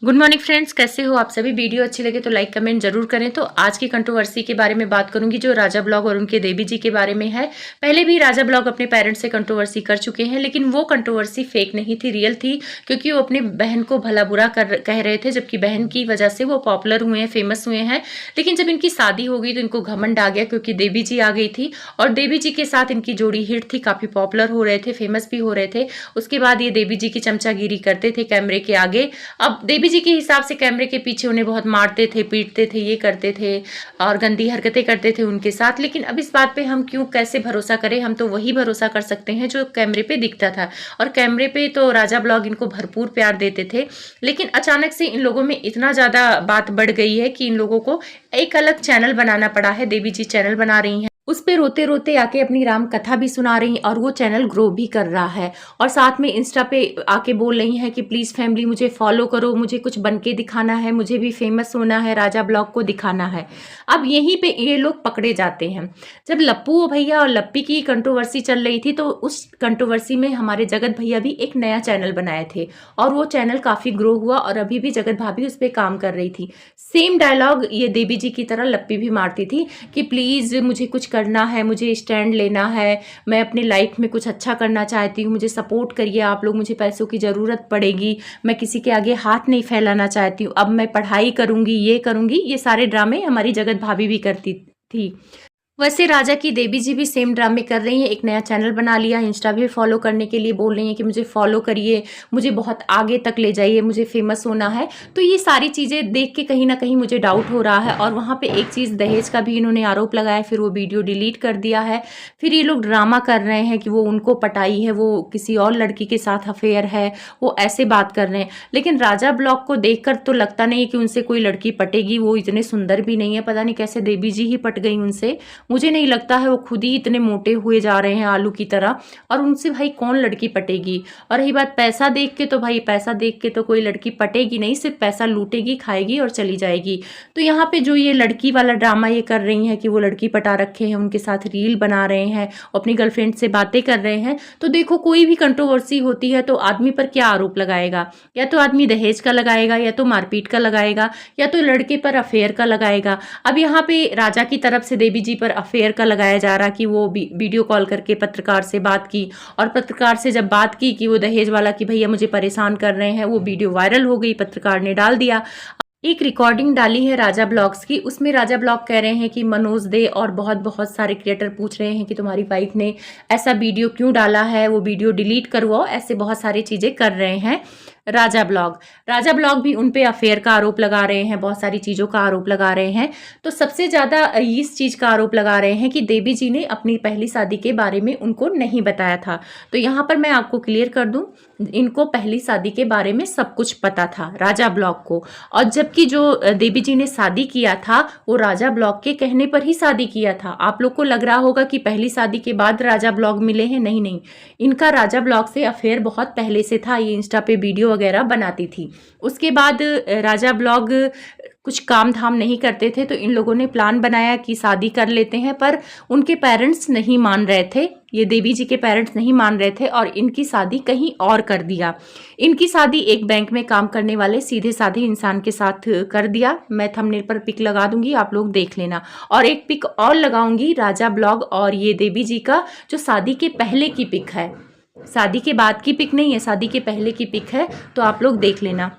Good morning friends, कैसे हो आप सभी। वीडियो अच्छी लगे तो लाइक कमेंट जरूर करें। तो आज की कंट्रोवर्सी के बारे में बात करूंगी जो राजा ब्लॉग और उनके देवी जी के बारे में है। पहले भी राजा ब्लॉग अपने पेरेंट्स से कंट्रोवर्सी कर चुके हैं, लेकिन वो कंट्रोवर्सी फेक नहीं थी, रियल थी, क्योंकि वो अपनी बहन को भला बुरा कह रहे थे, जबकि बहन की वजह से वो पॉपुलर हुए हैं, फेमस हुए हैं। लेकिन जब इनकी शादी हो गई तो इनको घमंड आ गया, क्योंकि देवी जी आ गई थी और देवी जी के साथ इनकी जोड़ी हिट थी, काफी पॉपुलर हो रहे थे, फेमस भी हो रहे थे। उसके बाद ये देवी जी की चमचागिरी करते थे कैमरे के आगे। अब देवी जी के हिसाब से कैमरे के पीछे उन्हें बहुत मारते थे, पीटते थे, ये करते थे और गंदी हरकतें करते थे उनके साथ। लेकिन अब इस बात पे हम क्यों कैसे भरोसा करें, हम तो वही भरोसा कर सकते हैं जो कैमरे पे दिखता था। और कैमरे पे तो राजा ब्लॉग इनको भरपूर प्यार देते थे, लेकिन अचानक से इन लोगों में इतना ज्यादा बात बढ़ गई है कि इन लोगों को एक अलग चैनल बनाना पड़ा है। देवी जी चैनल बना रही हैं, उस पे रोते रोते आके अपनी राम कथा भी सुना रही हैं और वो चैनल ग्रो भी कर रहा है। और साथ में इंस्टा पे आके बोल रही हैं कि प्लीज फैमिली मुझे फॉलो करो, मुझे कुछ बन के दिखाना है, मुझे भी फेमस होना है, राजा ब्लॉग को दिखाना है। अब यहीं पे ये लोग पकड़े जाते हैं। जब लप्पू भैया और लप्पी की कंट्रोवर्सी चल रही थी तो उस कंट्रोवर्सी में हमारे जगत भैया भी एक नया चैनल बनाए थे और वो चैनल काफी ग्रो हुआ और अभी भी जगत भाभी उस पर काम कर रही थी। सेम डायलॉग ये देवी जी की तरह लप्पी भी मारती थी कि प्लीज मुझे कुछ करना है, मुझे स्टैंड लेना है, मैं अपनी लाइफ में कुछ अच्छा करना चाहती हूँ, मुझे सपोर्ट करिए आप लोग, मुझे पैसों की ज़रूरत पड़ेगी, मैं किसी के आगे हाथ नहीं फैलाना चाहती हूँ, अब मैं पढ़ाई करूँगी, ये करूँगी। ये सारे ड्रामे हमारी जगत भाभी भी करती थी। वैसे राजा की देवी जी भी सेम ड्रामे कर रही हैं, एक नया चैनल बना लिया, इंस्टा भी फॉलो करने के लिए बोल रही हैं कि मुझे फॉलो करिए, मुझे बहुत आगे तक ले जाइए, मुझे फेमस होना है। तो ये सारी चीज़ें देख के कहीं ना कहीं मुझे डाउट हो रहा है। और वहाँ पे एक चीज़ दहेज का भी इन्होंने आरोप लगाया, फिर वो वीडियो डिलीट कर दिया है। फिर ये लोग ड्रामा कर रहे हैं कि वो उनको पटाई है, वो किसी और लड़की के साथ अफेयर है, वो ऐसे बात कर रहे हैं। लेकिन राजा ब्लॉग को देखकर तो लगता नहीं है कि उनसे कोई लड़की पटेगी, वो इतने सुंदर भी नहीं है, पता नहीं कैसे देवी जी ही पट गई उनसे। मुझे नहीं लगता है, वो खुद ही इतने मोटे हुए जा रहे हैं आलू की तरह, और उनसे भाई कौन लड़की पटेगी। और रही बात पैसा देख के, तो भाई पैसा देख के तो कोई लड़की पटेगी नहीं, सिर्फ पैसा लूटेगी, खाएगी और चली जाएगी। तो यहाँ पे जो ये लड़की वाला ड्रामा ये कर रही हैं कि वो लड़की पटा रखे हैं, उनके साथ रील बना रहे हैं, अपनी गर्लफ्रेंड से बातें कर रहे हैं। तो देखो, कोई भी कंट्रोवर्सी होती है तो आदमी पर क्या आरोप लगाएगा, या तो आदमी दहेज का लगाएगा, या तो मारपीट का लगाएगा, या तो लड़के पर अफेयर का लगाएगा। अब यहाँ पे राजा की तरफ से देवी जी पर अफेयर का लगाया जा रहा कि वो वीडियो कॉल करके पत्रकार से बात की, और पत्रकार से जब बात की कि वो दहेज वाला कि भैया मुझे परेशान कर रहे हैं, वो वीडियो वायरल हो गई, पत्रकार ने डाल दिया। एक रिकॉर्डिंग डाली है राजा ब्लॉग्स की, उसमें राजा ब्लॉग कह रहे हैं कि मनोज दे और बहुत बहुत सारे क्रिएटर पूछ रहे हैं कि तुम्हारी वाइफ ने ऐसा वीडियो क्यों डाला है, वो वीडियो डिलीट करवाओ, ऐसे बहुत सारी चीजें कर रहे हैं राजा ब्लॉग भी उन पे अफेयर का आरोप लगा रहे हैं, बहुत सारी चीज़ों का आरोप लगा रहे हैं। तो सबसे ज़्यादा इस चीज़ का आरोप लगा रहे हैं कि देवी जी ने अपनी पहली शादी के बारे में उनको नहीं बताया था। तो यहाँ पर मैं आपको क्लियर कर दूं, इनको पहली शादी के बारे में सब कुछ पता था राजा ब्लॉग को। और जबकि जो देवी जी ने शादी किया था वो राजा ब्लॉग के कहने पर ही शादी किया था। आप लोग को लग रहा होगा कि पहली शादी के बाद राजा ब्लॉग मिले हैं, नहीं नहीं, इनका राजा ब्लॉग से अफेयर बहुत पहले से था। ये इंस्टा पे वीडियो वगैरह बनाती थी। उसके बाद राजा ब्लॉग कुछ काम धाम नहीं करते थे, तो इन लोगों ने प्लान बनाया कि शादी कर लेते हैं, पर उनके पेरेंट्स नहीं मान रहे थे, ये देवी जी के पेरेंट्स नहीं मान रहे थे और इनकी शादी कहीं और कर दिया। इनकी शादी एक बैंक में काम करने वाले सीधे साधे इंसान के साथ कर दिया। मैं थंबनेल पर पिक लगा दूंगी, आप लोग देख लेना। और एक पिक और लगाऊंगी राजा ब्लॉग और ये देवी जी का, जो शादी के पहले की पिक है, शादी के बाद की पिक नहीं है, शादी के पहले की पिक है, तो आप लोग देख लेना।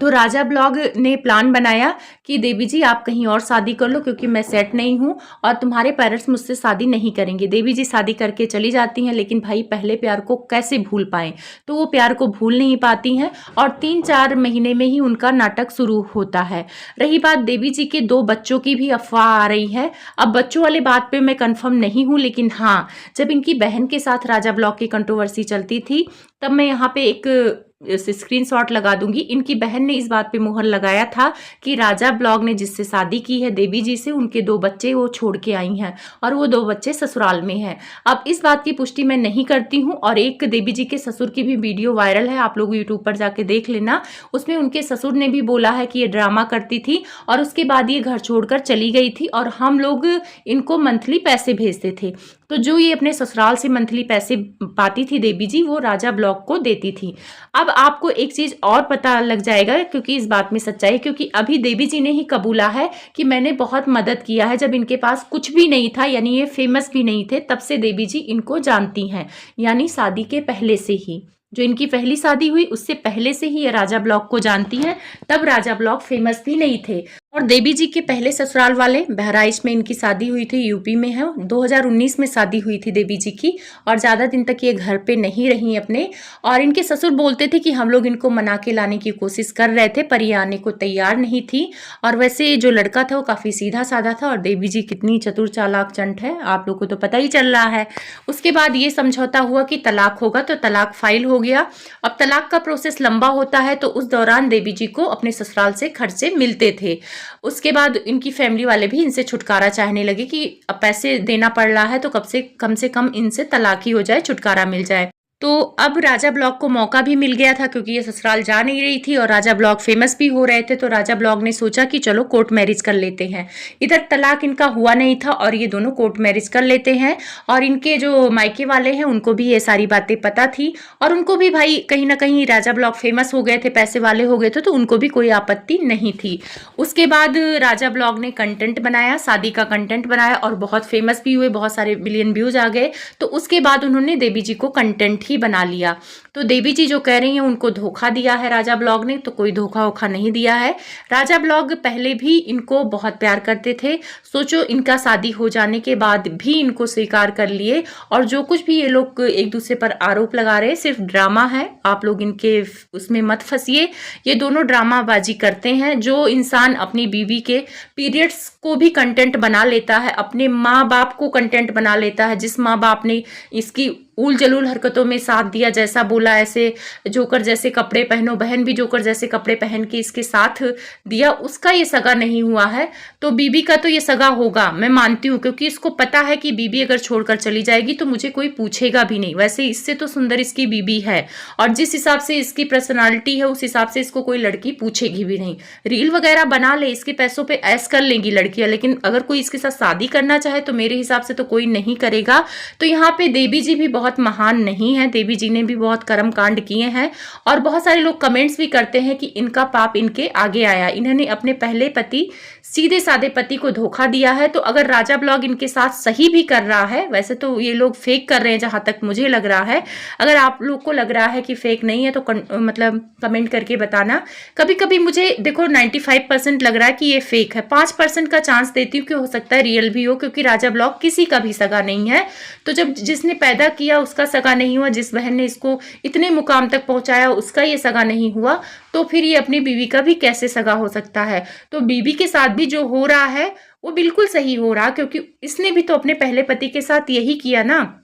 तो राजा ब्लॉग ने प्लान बनाया कि देवी जी आप कहीं और शादी कर लो, क्योंकि मैं सेट नहीं हूँ और तुम्हारे पेरेंट्स मुझसे शादी नहीं करेंगे। देवी जी शादी करके चली जाती हैं, लेकिन भाई पहले प्यार को कैसे भूल पाएं, तो वो प्यार को भूल नहीं पाती हैं और 3-4 महीने में ही उनका नाटक शुरू होता है। रही बात देवी जी के 2 बच्चों की भी अफवाह आ रही है। अब बच्चों वाले बात पे मैं कंफर्म नहीं हूँ, लेकिन हाँ, जब इनकी बहन के साथ राजा ब्लॉग की कंट्रोवर्सी चलती थी तब मैं यहाँ पे एक स्क्रीनशॉट लगा दूंगी। इनकी बहन ने इस बात पे मुहर लगाया था कि राजा ब्लॉग ने जिससे शादी की है देवी जी से, उनके 2 बच्चे वो छोड़ के आई हैं और वो 2 बच्चे ससुराल में हैं। अब इस बात की पुष्टि मैं नहीं करती हूँ। और एक देवी जी के ससुर की भी वीडियो वायरल है, आप लोग यूट्यूब पर जाके देख लेना। उसमें उनके ससुर ने भी बोला है कि ये ड्रामा करती थी और उसके बाद ये घर छोड़कर चली गई थी और हम लोग इनको मंथली पैसे भेजते थे। तो जो ये अपने ससुराल से मंथली पैसे पाती थी देवी जी, वो राजा ब्लॉग को देती थी। अब अब आपको एक चीज और पता लग जाएगा, क्योंकि इस बात में सच्चाई है, क्योंकि अभी देवी जी ने ही कबूला है कि मैंने बहुत मदद किया है। जब इनके पास कुछ भी नहीं था, यानी ये फेमस भी नहीं थे, तब से देवी जी इनको जानती हैं, यानी शादी के पहले से ही। जो इनकी पहली शादी हुई उससे पहले से ही ये राजा ब्लॉग को जानती हैं। तब राजा ब्लॉग फेमस भी नहीं थे। और देवी जी के पहले ससुराल वाले बहराइच में इनकी शादी हुई थी, यूपी में है। 2019 में शादी हुई थी देवी जी की, और ज़्यादा दिन तक ये घर पे नहीं रही अपने। और इनके ससुर बोलते थे कि हम लोग इनको मना के लाने की कोशिश कर रहे थे, पर ये आने को तैयार नहीं थी। और वैसे जो लड़का था वो काफ़ी सीधा साधा था, और देवी जी कितनी चतुर चालाक चंट है, आप लोग को तो पता ही चल रहा है। उसके बाद ये समझौता हुआ कि तलाक होगा, तो तलाक फाइल हो गया। अब तलाक का प्रोसेस लंबा होता है, तो उस दौरान देवी जी को अपने ससुराल से खर्चे मिलते थे। उसके बाद इनकी फैमिली वाले भी इनसे छुटकारा चाहने लगे कि अब पैसे देना पड़ रहा है, तो कम से कम इनसे तलाक ही हो जाए, छुटकारा मिल जाए। तो अब राजा ब्लॉग को मौका भी मिल गया था, क्योंकि ये ससुराल जा नहीं रही थी और राजा ब्लॉग फेमस भी हो रहे थे। तो राजा ब्लॉग ने सोचा कि चलो कोर्ट मैरिज कर लेते हैं। इधर तलाक इनका हुआ नहीं था और ये दोनों कोर्ट मैरिज कर लेते हैं। और इनके जो मायके वाले हैं उनको भी ये सारी बातें पता थी, और उनको भी भाई कहीं ना कहीं राजा ब्लॉग फेमस हो गए थे, पैसे वाले हो गए थे, तो उनको भी कोई आपत्ति नहीं थी। उसके बाद राजा ब्लॉग ने कंटेंट बनाया, शादी का कंटेंट बनाया, और बहुत फेमस भी हुए, बहुत सारे मिलियन व्यूज आ गए। तो उसके बाद उन्होंने देवी जी को कंटेंट ही बना लिया। तो देवी जी जो कह रही हैं उनको धोखा दिया है राजा ब्लॉग ने, तो कोई धोखा वोखा नहीं दिया है। राजा ब्लॉग पहले भी इनको बहुत प्यार करते थे। सोचो, इनका शादी हो जाने के बाद भी इनको स्वीकार कर लिए। और जो कुछ भी ये लोग एक दूसरे पर आरोप लगा रहे हैं सिर्फ ड्रामा है, आप लोग इनके उसमें मत फंसिए। ये दोनों ड्रामाबाजी करते हैं। जो इंसान अपनी बीवी के पीरियड्स को भी कंटेंट बना लेता है, अपने माँ बाप को कंटेंट बना लेता है, जिस माँ बाप ने इसकी उल जलूल हरकतों में साथ दिया, जैसा बोला ऐसे जोकर जैसे कपड़े पहनो, बहन भी जोकर जैसे कपड़े पहन के इसके साथ दिया, उसका ये सगा नहीं हुआ है। तो बीबी का तो ये सगा होगा, मैं मानती हूँ, क्योंकि इसको पता है कि बीबी अगर छोड़कर चली जाएगी तो मुझे कोई पूछेगा भी नहीं। वैसे इससे तो सुंदर इसकी बीबी है, और जिस हिसाब से इसकी पर्सनालिटी है उस हिसाब से इसको कोई लड़की पूछेगी भी नहीं। रील वगैरह बना ले, इसके पैसों पे ऐश कर लेंगी लड़कियां, लेकिन अगर कोई इसके साथ शादी करना चाहे तो मेरे हिसाब से तो कोई नहीं करेगा। तो यहाँ पे देवी जी भी बहुत महान नहीं है, देवी जी ने भी बहुत कर्म कांड किए हैं। और बहुत सारे लोग कमेंट्स भी करते हैं कि इनका पाप इनके आगे आया, इन्होंने अपने पहले पति, सीधे साधे पति को धोखा दिया है। तो अगर राजा ब्लॉग इनके साथ सही भी कर रहा है, वैसे तो ये लोग फेक कर रहे हैं जहां तक मुझे लग रहा है। अगर आप लोग को लग रहा है कि फेक नहीं है तो मतलब कमेंट करके बताना। कभी कभी मुझे देखो 95% लग रहा है कि ये फेक है, 5% का चांस देती हूँ कि हो सकता है रियल भी हो, क्योंकि राजा ब्लॉग किसी का भी सगा नहीं है। तो जब जिसने पैदा किया उसका सगा नहीं हुआ, जिस बहन ने इसको इतने मुकाम तक पहुंचाया उसका ये सगा नहीं हुआ, तो फिर ये अपनी बीवी का भी कैसे सगा हो सकता है। तो बीवी के साथ भी जो हो रहा है वो बिल्कुल सही हो रहा, क्योंकि इसने भी तो अपने पहले पति के साथ यही किया ना,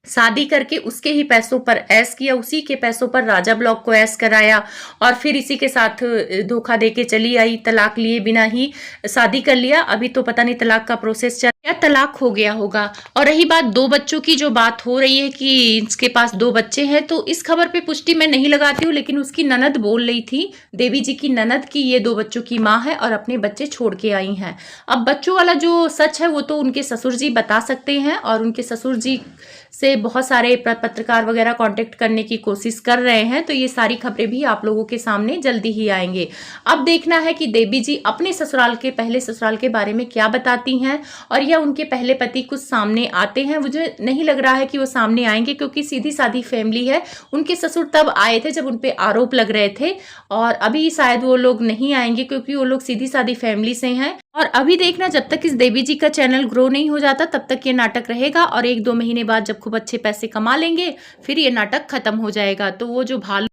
शादी करके उसके ही पैसों पर ऐश किया, उसी के पैसों पर राजा ब्लॉग को ऐश कराया, और फिर इसी के साथ धोखा देके चली आई, तलाक लिए बिना ही शादी कर लिया। अभी तो पता नहीं तलाक का प्रोसेस चल या तलाक हो गया होगा। और रही बात 2 बच्चों की, जो बात हो रही है कि इसके पास 2 बच्चे हैं, तो इस खबर पे पुष्टि मैं नहीं लगाती हूँ, लेकिन उसकी ननद बोल रही थी, देवी जी की ननद, की ये 2 बच्चों की माँ है और अपने बच्चे छोड़ के आई हैं। अब बच्चों वाला जो सच है वो तो उनके ससुर जी बता सकते हैं, और उनके ससुर जी से बहुत सारे पत्रकार वगैरह कांटेक्ट करने की कोशिश कर रहे हैं। तो ये सारी खबरें भी आप लोगों के सामने जल्दी ही आएंगे। अब देखना है कि देवी जी अपने ससुराल के, पहले ससुराल के बारे में क्या बताती हैं, और या उनके पहले पति कुछ सामने आते हैं। मुझे नहीं लग रहा है कि वो सामने आएंगे, क्योंकि सीधी सादी फैमिली है। उनके ससुर तब आए थे जब उन पे आरोप लग रहे थे, और अभी शायद वो लोग नहीं आएंगे, क्योंकि वो लोग सीधी सादी फैमिली से हैं। और अभी देखना, जब तक इस देवी जी का चैनल ग्रो नहीं हो जाता तब तक ये नाटक रहेगा, और 1-2 महीने बाद जब खूब अच्छे पैसे कमा लेंगे फिर ये नाटक खत्म हो जाएगा। तो वो जो भालू